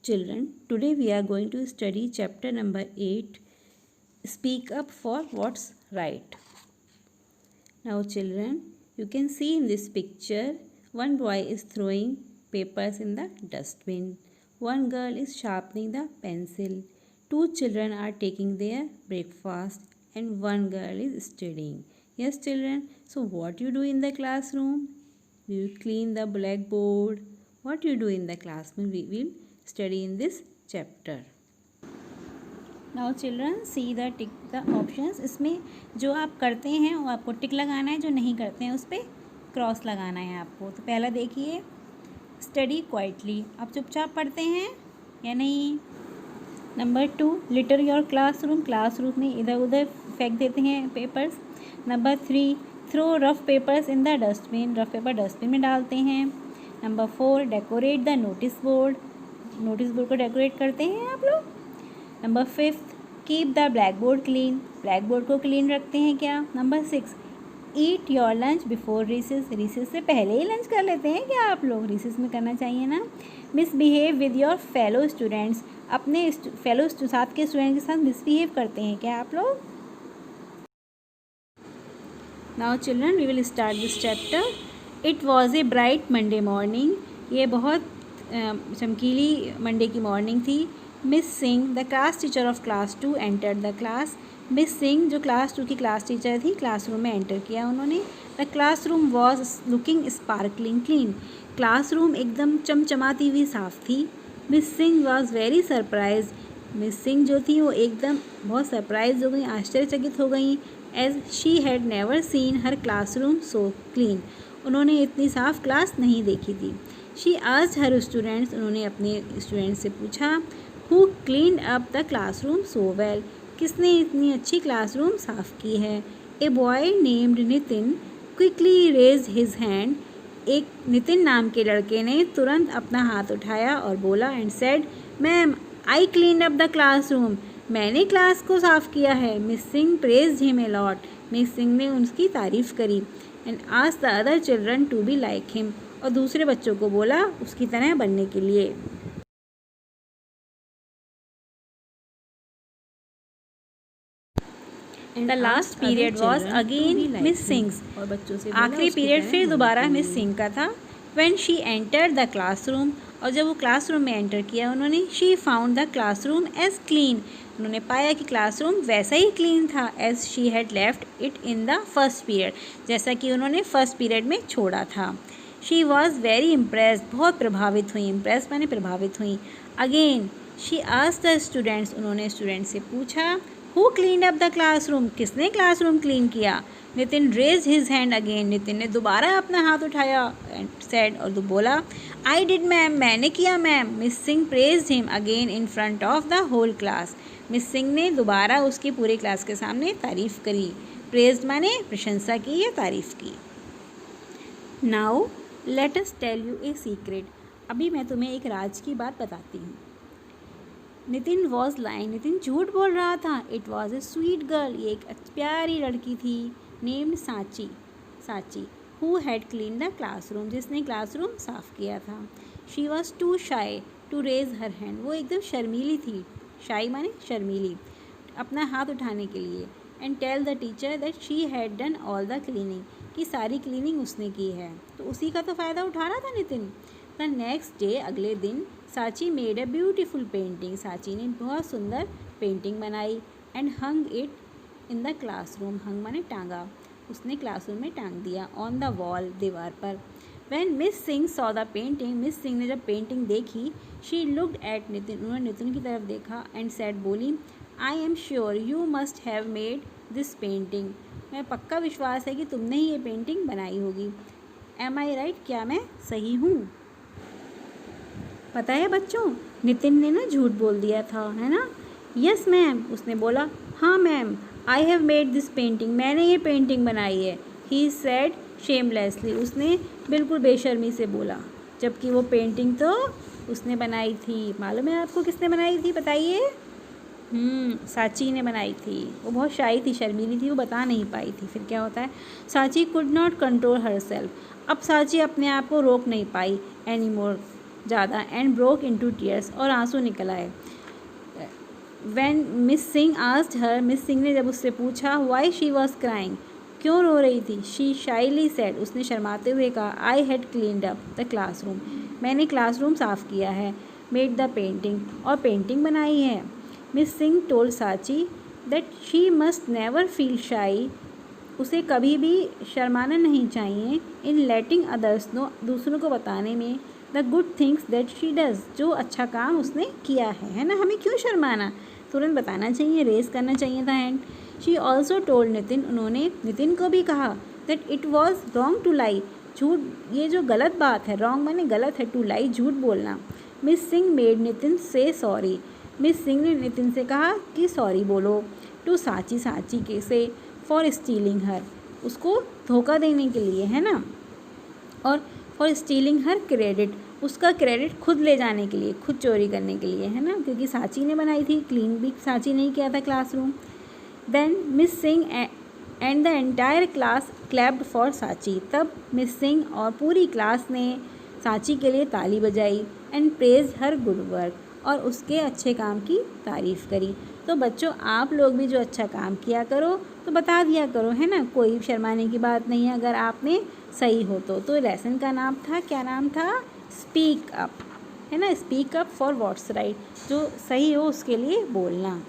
Children, today we are going to study chapter number 8, Speak Up for What's Right. Now children, you can see in this picture, one boy is throwing papers in the dustbin. One girl is sharpening the pencil. Two children are taking their breakfast and one girl is studying. Yes children, so what you do in the classroom? Do you clean the blackboard? What you do in the classroom? We will study in this chapter. Now children, see the tick the options. इसमें जो आप करते हैं वो आपको टिक लगाना है, जो नहीं करते हैं उस पर क्रॉस लगाना है आपको. तो पहला देखिए, स्टडी क्वाइटली. आप चुपचाप पढ़ते हैं या नहीं. Number 2, litter your classroom. Classroom में इधर उधर फेंक देते हैं papers. Number 3, throw rough papers in the dustbin. Rough paper dustbin में डालते हैं. Number 4, decorate the notice board. Notice board को डेकोरेट करते हैं आप लोग. Number 5, keep the blackboard clean. Blackboard को क्लीन रखते हैं क्या. Number 6, eat your lunch before recess. Recess से पहले ही लंच कर लेते हैं क्या आप लोग. रिसेस में करना चाहिए ना. Misbehave with your fellow students. अपने फेलो साथ के स्टूडेंट के साथ मिसबिहेव करते हैं क्या आप लोग. Now children, we will start this chapter. It was a bright Monday morning. ये बहुत चमकीली मंडे की मॉर्निंग थी. Miss Singh, the class teacher of class 2, entered the class. Miss Singh जो क्लास 2 की क्लास टीचर थी, क्लासरूम में एंटर किया उन्होंने. The classroom was looking sparkling clean. क्लासरूम एकदम चमचमाती हुई साफ थी. Miss Singh was very surprise. Miss Singh जो थी वो एकदम बहुत सरप्राइज हो गई, आश्चर्यचकित हो गई. As she had never seen her classroom so clean. उन्होंने इतनी साफ क्लास नहीं देखी थी. She asked her students. उन्होंने अपने स्टूडेंट्स से पूछा, who cleaned up the classroom so well. किसने इतनी अच्छी क्लासरूम साफ़ की है. A boy named Nitin quickly raise his hand. एक नितिन नाम के लड़के ने तुरंत अपना हाथ उठाया और बोला and said, ma'am I cleaned up the classroom. मैंने क्लास को साफ़ किया है. Miss Singh praised him a lot. Miss Singh ने उसकी तारीफ़ करी. And asked the other children to be like him. और दूसरे बच्चों को बोला उसकी तरह बनने के लिए. The last period was again miss sings. और बच्चों से आखिरी पीरियड फिर दोबारा मिस सिंह का था. When she entered the classroom. और जब वो क्लासरूम में एंटर किया उन्होंने, she found the classroom as clean. उन्होंने पाया कि क्लासरूम वैसा ही क्लीन था as she had left it in the first period. जैसा कि उन्होंने फर्स्ट पीरियड में छोड़ा था. She was very impressed. बहुत प्रभावित हुई. इम्प्रेस माने प्रभावित हुई. Again she asked the students. उन्होंने स्टूडेंट से पूछा, who cleaned up the classroom. किसने क्लासरूम क्लीन किया. Nitin raise his hand again. Nitin ने दोबारा अपना हाथ उठाया एंड सेड और बोला, आई डिड मैम. मैंने किया ma'am. Miss Singh praised him again in front of the whole class. Miss Singh ने दोबारा उसकी पूरे क्लास के सामने तारीफ़ करी. प्रेज्ड माने प्रशंसा की या तारीफ़ की. Now let us tell you a secret. अभी मैं तुम्हें एक राज की बात बताती हूँ. Nitin was lying. नितिन झूठ बोल रहा था. It was a sweet girl. ये एक प्यारी लड़की थी. Named Sanchi. Sanchi who had clean the classroom. जिसने क्लासरूम साफ़ किया था. She was too shy to raise her hand. वो एकदम शर्मीली थी. शाई माने शर्मीली, अपना हाथ उठाने के लिए. And tell the teacher that she had done all the cleaning. कि सारी क्लीनिंग उसने की है. तो उसी का तो फ़ायदा उठा रहा था नितिन. द नेक्स्ट डे, अगले दिन, Sanchi made a beautiful painting. Sanchi ने बहुत सुंदर पेंटिंग बनाई. And hung it in the classroom. Hung माने टांगा. उसने क्लासरूम में टांग दिया. ऑन द वॉल, दीवार पर. When miss Singh saw the painting. Miss Singh ने जब पेंटिंग देखी, शी लुक्ड एट नितिन. उन्होंने नितिन की तरफ देखा एंड सेड, बोली, I am sure you must have made this painting. मैं पक्का विश्वास है कि तुमने ही ये पेंटिंग बनाई होगी. एम आई राइट. क्या मैं सही हूँ. पता है बच्चों, नितिन ने ना झूठ बोल दिया था, है ना. Yes ma'am. उसने बोला, हाँ ma'am, I have made this painting. मैंने ये पेंटिंग बनाई है. He said shamelessly. उसने बिल्कुल बेशर्मी से बोला, जबकि वो पेंटिंग तो उसने बनाई थी. मालूम है आपको किसने बनाई थी, बताइए. सांची ने बनाई थी. वो बहुत शाई थी, शर्मीली थी, वो बता नहीं पाई थी. फिर क्या होता है, Sanchi could not control her self. अब सांची अपने आप को रोक नहीं पाई एनी मोर. ज़्यादा एंड ब्रोक इनटू टीयर्स और आंसू निकल आए। When miss Singh asked her, miss Singh ने जब उससे पूछा व्हाई शी वॉज क्राइंग, क्यों रो रही थी, शी शाइली सेड, उसने शर्माते हुए कहा I had cleaned up the classroom, मैंने क्लासरूम साफ़ किया है, मेड द पेंटिंग, और पेंटिंग बनाई है। मिस सिंह टोल्ड साची that she must never feel शाई, उसे कभी भी शर्माना नहीं चाहिए, इन लेटिंग अदर्स नो, दूसरों को बताने में, the good things that she does, जो अच्छा काम उसने किया है ना, हमें क्यों शर्माना, तुरंत बताना चाहिए, रेस करना चाहिए था hand. She also told Nitin, उन्होंने नितिन को भी कहा that it was wrong to lie, झूठ, ये जो गलत बात है, रॉन्ग माने गलत है, टू लाई झूठ बोलना। मिस सिंह मेड नितिन से सॉरी, मिस सिंह ने नितिन से कहा कि सॉरी बोलो। टू साची, साची के से फॉर स्टीलिंग हर, उसको धोखा देने के लिए, है ना, और फॉर स्टीलिंग हर क्रेडिट, उसका क्रेडिट खुद ले जाने के लिए, खुद चोरी करने के लिए, है ना, क्योंकि साची ने बनाई थी, क्लीन भी साची नहीं किया था classroom. Then miss Singh and the entire class clapped for Sachi, तब मिस सिंह और पूरी क्लास ने साची के लिए ताली बजाई and praise her good work, और उसके अच्छे काम की तारीफ़ करी। तो बच्चों आप लोग भी जो अच्छा काम किया करो तो बता दिया करो, है ना, कोई शर्माने की बात नहीं है अगर आपने सही हो तो लेसन का नाम था, क्या नाम था, स्पीक अप, है ना, speak up for what's right, जो सही हो उसके लिए बोलना।